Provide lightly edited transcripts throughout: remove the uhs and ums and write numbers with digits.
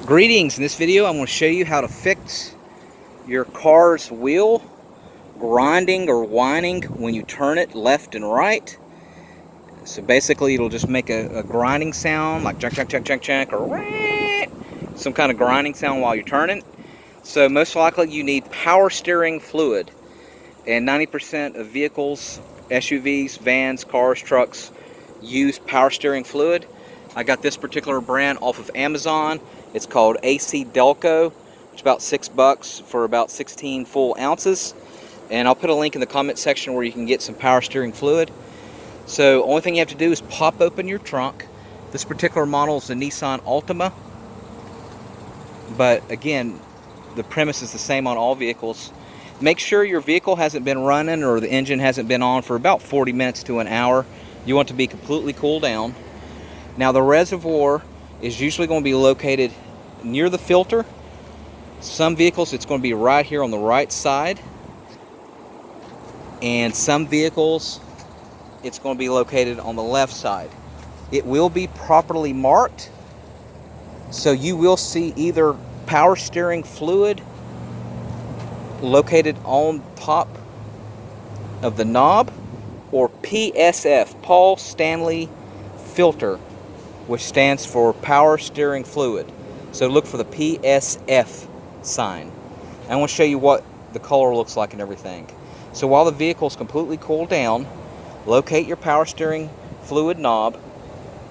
Greetings. In this video I'm going to show you how to fix your car's wheel grinding or whining when you turn it left and right. So basically it'll just make a grinding sound like chunk chunk chunk chunk chunk or some kind of grinding sound while you're turning. So most likely you need power steering fluid, and 90% of vehicles, SUVs, vans, cars, trucks use power steering fluid. I got this particular brand off of Amazon. It's called AC Delco. It's about $6 for about 16 full ounces. And I'll put a link in the comment section where you can get some power steering fluid. So only thing you have to do is pop open your trunk. This particular model is the Nissan Altima. But again, the premise is the same on all vehicles. Make sure your vehicle hasn't been running or the engine hasn't been on for about 40 minutes to an hour. You want it to be completely cooled down. Now the reservoir is usually going to be located near the filter. Some vehicles it's going to be right here on the right side, and some vehicles it's going to be located on the left side. It will be properly marked, so you will see either power steering fluid located on top of the knob or PSF, Paul Stanley Filter, which stands for power steering fluid. So look for the PSF sign. I want to show you what the color looks like and everything. So while the vehicle is completely cooled down, locate your power steering fluid knob,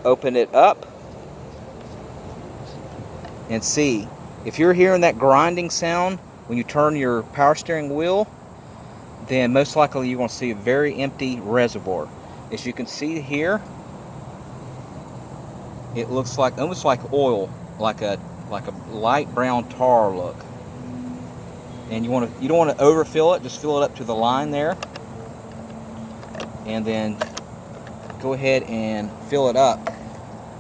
open it up, and see. If you're hearing that grinding sound when you turn your power steering wheel, then most likely you're going to see a very empty reservoir. As you can see here, it looks like almost like oil, like a light brown tar look. And you don't want to overfill it, just fill it up to the line there. And then go ahead and fill it up.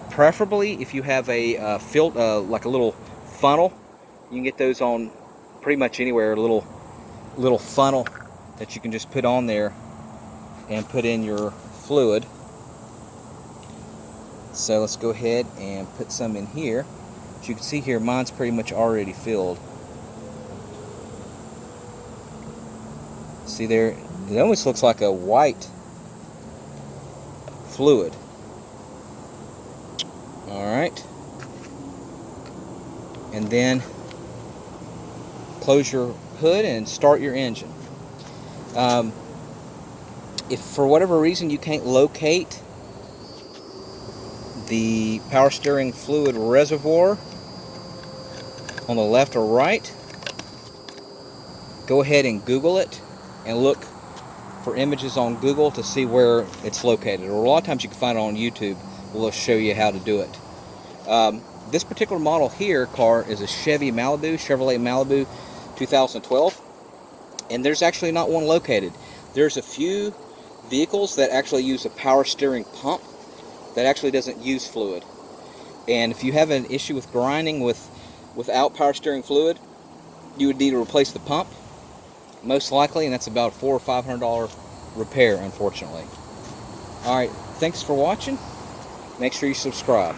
Preferably if you have a like a little funnel, you can get those on pretty much anywhere, a little funnel that you can just put on there and put in your fluid. So let's go ahead and put some in here. As you can see here, mine's pretty much already filled. See there, it almost looks like a white fluid. Alright. And then close your hood and start your engine. If for whatever reason you can't locate the power steering fluid reservoir on the left or right, go ahead and Google it and look for images on Google to see where it's located. Or a lot of times you can find it on YouTube. We'll show you how to do it. This particular model here car is a Chevrolet Malibu 2012, and there's actually not one located. There's a few vehicles that actually use a power steering pump that actually doesn't use fluid. And if you have an issue with grinding without power steering fluid, you would need to replace the pump, most likely, and that's about a $400 or $500 repair, unfortunately. Alright, thanks for watching. Make sure you subscribe.